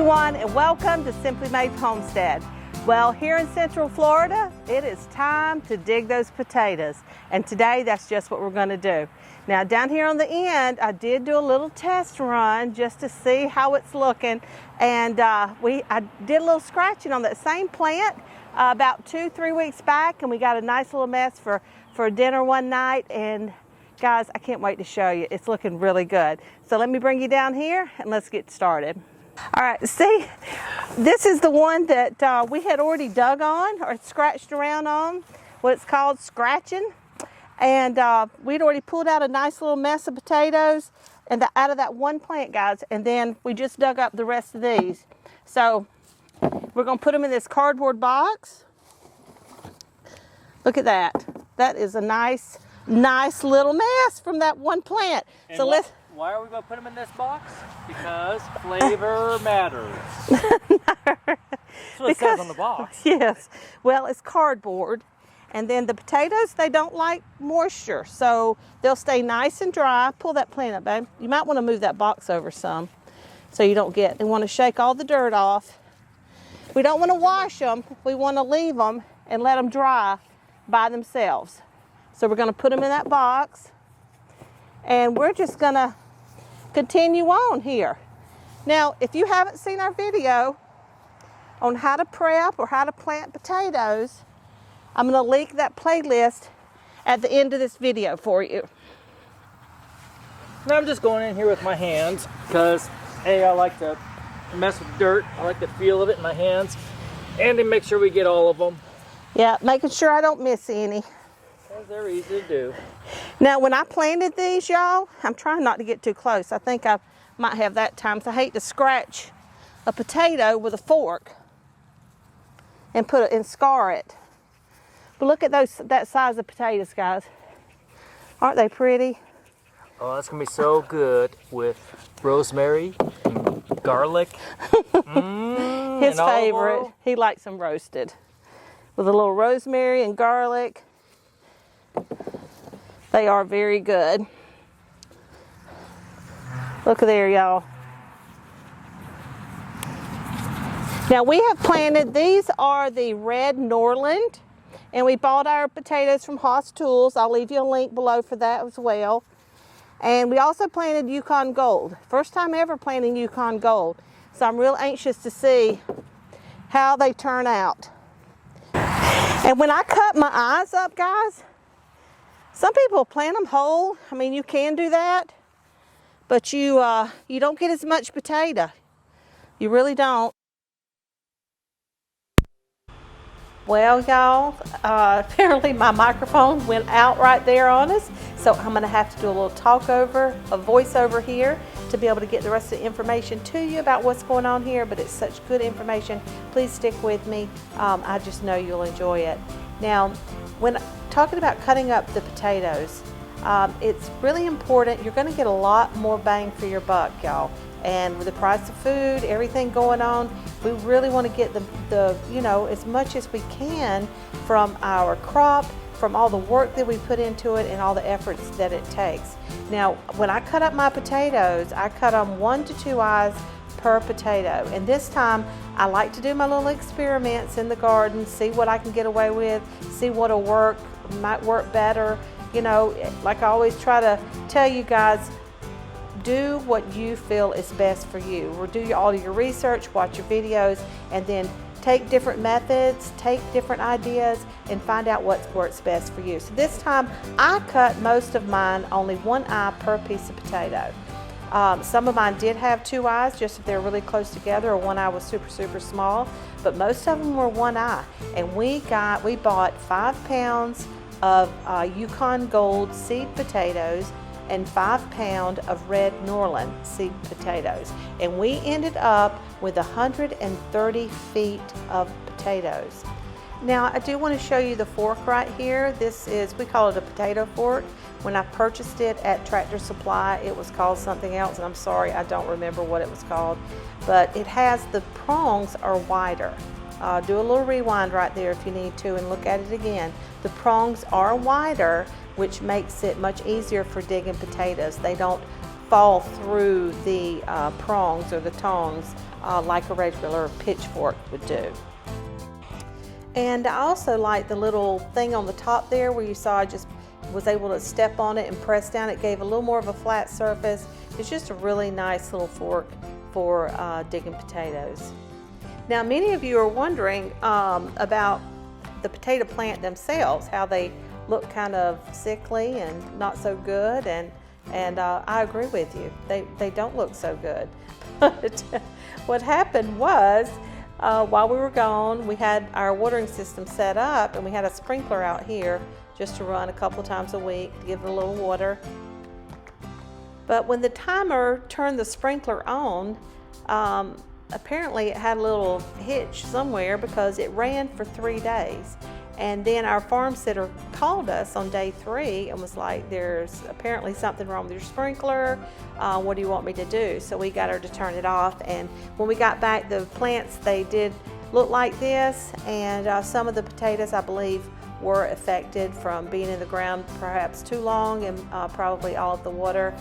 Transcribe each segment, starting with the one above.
everyone, and welcome to Simply Made Homestead. Well, here in Central Florida, it is time to dig those potatoes, and today that's just what we're going to do. Now down here on the end, I did do a little test run just to see how it's looking, and I did a little scratching on that same plant about 2-3 weeks back, and we got a nice little mess for dinner one night. And guys, I can't wait to show you. It's looking really good. So let me bring you down here and let's get started. All right, see, this is the one that we had already dug on or scratched around on, what it's called scratching. And we'd already pulled out a nice little mess of potatoes and out of that one plant, guys. And then we just dug up the rest of these. So we're gonna put them in this cardboard box. Look at that. That is a nice little mess from that one plant. And so let's. Why are we going to put them in this box? Because flavor matters. That's what it says on the box. Yes. Well, it's cardboard. And then the potatoes, they don't like moisture. So they'll stay nice and dry. Pull that plant up, babe. You might want to move that box over some so you don't get, you want to shake all the dirt off. We don't want to wash them. We want to leave them and let them dry by themselves. So we're going to put them in that box. And we're just going to continue on here. Now, if you haven't seen our video on how to prep or how to plant potatoes, I'm going to link that playlist at the end of this video for you. Now I'm just going in here with my hands because, A, I like to mess with dirt. I like the feel of it in my hands. And to make sure we get all of them. Yeah, making sure I don't miss any. Because they're easy to do. Now, when I planted these, y'all, I'm trying not to get too close. I think I might have that time. So I hate to scratch a potato with a fork and scar it. But look at that size of potatoes, guys. Aren't they pretty? Oh, that's going to be so good with rosemary and garlic. His favorite. He likes them roasted. With a little rosemary and garlic. They are very good. Look there, y'all. Now we have planted, these are the red Norland, and we bought our potatoes from Haas Tools. I'll leave you a link below for that as well. And we also planted Yukon Gold. First time ever planting Yukon Gold. So I'm real anxious to see how they turn out. And when I cut my eyes up, guys, some people plant them whole. I mean, you can do that, but you don't get as much potato. You really don't. Well, y'all, apparently my microphone went out right there on us, so I'm going to have to do a little a voiceover here to be able to get the rest of the information to you about what's going on here, but it's such good information. Please stick with me. I just know you'll enjoy it. Now, when talking about cutting up the potatoes, it's really important. You're going to get a lot more bang for your buck, y'all. And with the price of food, everything going on, we really want to get the as much as we can from our crop, from all the work that we put into it and all the efforts that it takes. Now, when I cut up my potatoes, I cut them 1 to 2 eyes per potato. And this time, I like to do my little experiments in the garden, see what I can get away with, see what'll work, might work better. You know, like I always try to tell you guys, do what you feel is best for you. Or do all your research, watch your videos, and then take different methods, take different ideas, and find out what works best for you. So this time, I cut most of mine only 1 eye per piece of potato. Some of mine did have 2 eyes, just if they're really close together, or 1 eye was super small, but most of them were 1 eye. And we bought 5 pounds of Yukon Gold seed potatoes and 5 pounds of red Norland seed potatoes. And we ended up with 130 feet of potatoes. Now, I do want to show you the fork right here. This is, we call it a potato fork. When I purchased it at Tractor Supply, it was called something else, and I'm sorry, I don't remember what it was called. But it has, the prongs are wider. Do a little rewind right there if you need to and look at it again. The prongs are wider, which makes it much easier for digging potatoes. They don't fall through the prongs or the tongs like a regular pitchfork would do. And I also like the little thing on the top there where you saw I just was able to step on it and press down. It gave a little more of a flat surface. It's just a really nice little fork for digging potatoes. Now, many of you are wondering about the potato plant themselves, how they look kind of sickly and not so good, and I agree with you. They don't look so good. But what happened was, while we were gone, we had our watering system set up, and we had a sprinkler out here just to run a couple times a week to give it a little water. But when the timer turned the sprinkler on, apparently it had a little hitch somewhere because it ran for 3 days. And then our farm sitter called us on day 3 and was like, there's apparently something wrong with your sprinkler. What do you want me to do? So we got her to turn it off. And when we got back, the plants, they did look like this. And some of the potatoes, I believe, were affected from being in the ground perhaps too long and probably all of the water.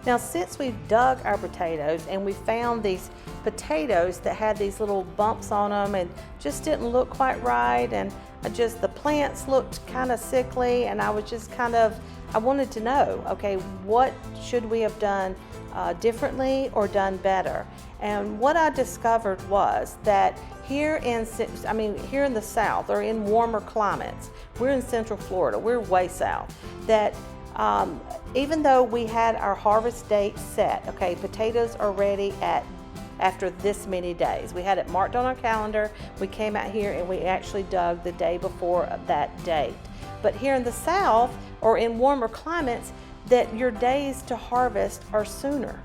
Now, since we've dug our potatoes and we found these potatoes that had these little bumps on them and just didn't look quite right, and just the plants looked kind of sickly, and I was just I wanted to know, okay, what should we have done differently or done better? And what I discovered was that here in the South, or in warmer climates, we're in Central Florida, we're way south, that even though we had our harvest date set, okay, potatoes are ready after this many days. We had it marked on our calendar. We came out here and we actually dug the day before that date. But here in the South, or in warmer climates, that your days to harvest are sooner.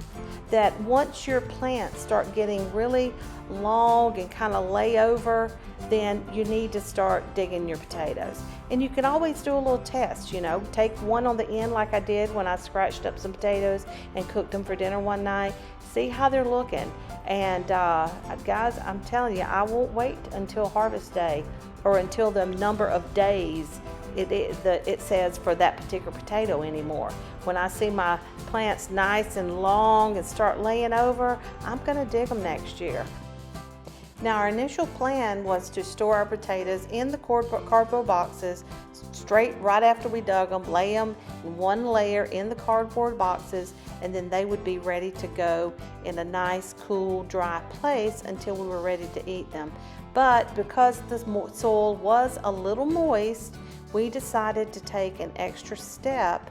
That once your plants start getting really long and kind of lay over, then you need to start digging your potatoes. And you can always do a little test, take one on the end like I did when I scratched up some potatoes and cooked them for dinner one night. See how they're looking. And guys, I'm telling you, I won't wait until harvest day or until the number of days it says for that particular potato anymore. When I see my plants nice and long and start laying over, I'm going to dig them next year. Now, our initial plan was to store our potatoes in the cardboard boxes straight right after we dug them, lay them in one layer in the cardboard boxes, and then they would be ready to go in a nice, cool, dry place until we were ready to eat them. But because the soil was a little moist, we decided to take an extra step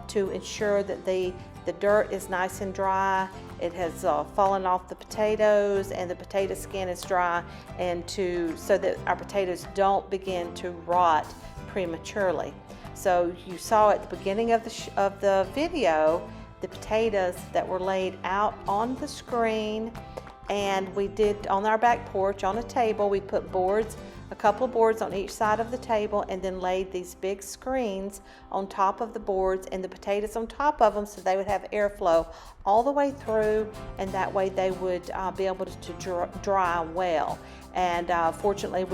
to ensure that the dirt is nice and dry. It has fallen off the potatoes, and the potato skin is dry, and so that our potatoes don't begin to rot prematurely. So you saw at the beginning of the video the potatoes that were laid out on the screen, and we did on our back porch on a table. We put a couple of boards on each side of the table, and then laid these big screens on top of the boards and the potatoes on top of them, so they would have airflow all the way through, and that way they would be able to dry well. And fortunately,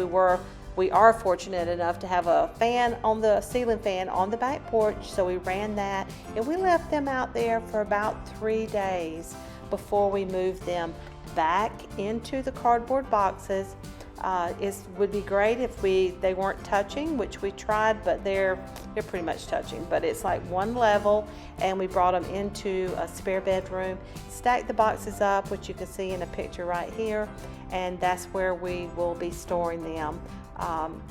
we are fortunate enough to have a ceiling fan on the back porch, so we ran that, and we left them out there for about 3 days before we moved them back into the cardboard boxes. It would be great if they weren't touching, which we tried, but they're pretty much touching. But it's like one level, and we brought them into a spare bedroom, stacked the boxes up, which you can see in a picture right here, and that's where we will be storing them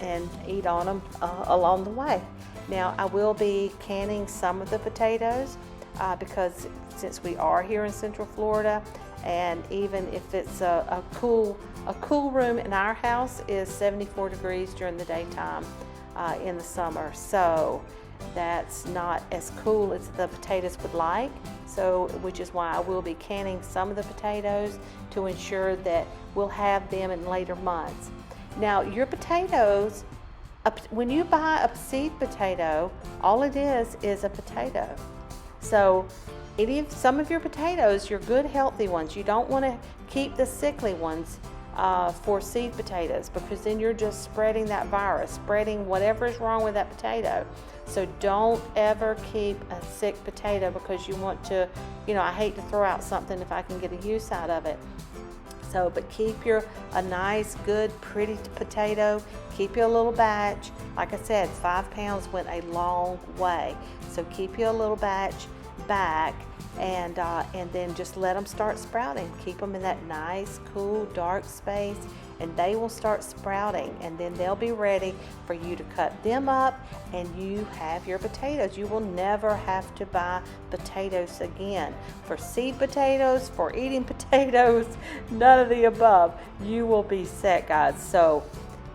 and eat on them along the way. Now, I will be canning some of the potatoes because since we are here in Central Florida, and even if it's a cool room in our house is 74 degrees during the daytime in the summer, so that's not as cool as the potatoes would like. So, which is why I will be canning some of the potatoes to ensure that we'll have them in later months. Now, your potatoes, when you buy a seed potato, all it is a potato. So some of your potatoes, your good healthy ones, you don't want to keep the sickly ones for seed potatoes, because then you're just spreading that virus, spreading whatever is wrong with that potato. So don't ever keep a sick potato, because you want to, I hate to throw out something if I can get a use out of it. So, but keep a nice, good, pretty potato. Keep you a little batch. Like I said, 5 pounds went a long way. So keep you a little batch back, and then just let them start sprouting. Keep them in that nice, cool, dark space, and they will start sprouting, and then they'll be ready for you to cut them up, and you have your potatoes. You will never have to buy potatoes again. For seed potatoes, for eating potatoes, none of the above. You will be set, guys. So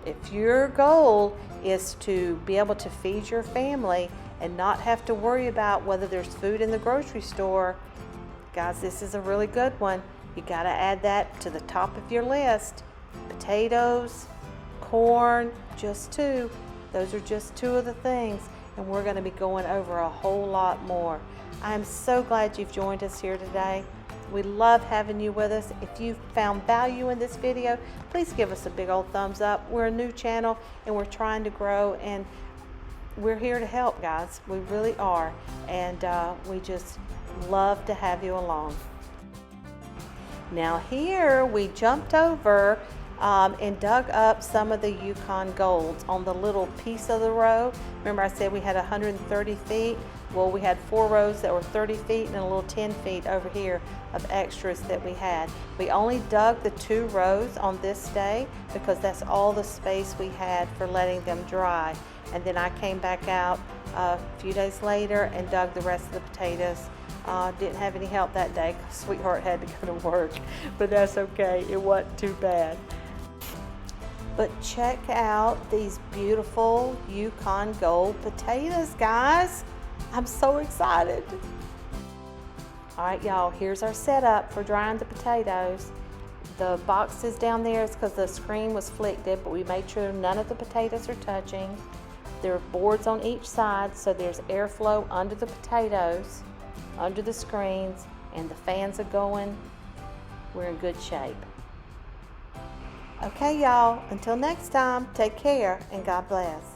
if your goal is to be able to feed your family and not have to worry about whether there's food in the grocery store, guys, this is a really good one. You got to add that to the top of your list. Potatoes, corn, just 2. Those are just 2 of the things, and we're going to be going over a whole lot more. I'm so glad you've joined us here today. We love having you with us. If you found value in this video, please give us a big old thumbs up. We're a new channel and we're trying to grow, and we're here to help, guys. We really are, and we just love to have you along. Now here we jumped over and dug up some of the Yukon Golds on the little piece of the row. Remember I said we had 130 feet? Well, we had 4 rows that were 30 feet and a little 10 feet over here of extras that we had. We only dug the 2 rows on this day because that's all the space we had for letting them dry. And then I came back out a few days later and dug the rest of the potatoes. Didn't have any help that day because Sweetheart had to go to work, but that's okay. It wasn't too bad. But check out these beautiful Yukon Gold potatoes, guys. I'm so excited. All right, y'all, here's our setup for drying the potatoes. The boxes down there is because the screen was flicked, but we made sure none of the potatoes are touching. There are boards on each side, so there's airflow under the potatoes, under the screens, and the fans are going. We're in good shape. Okay, y'all, until next time, take care and God bless.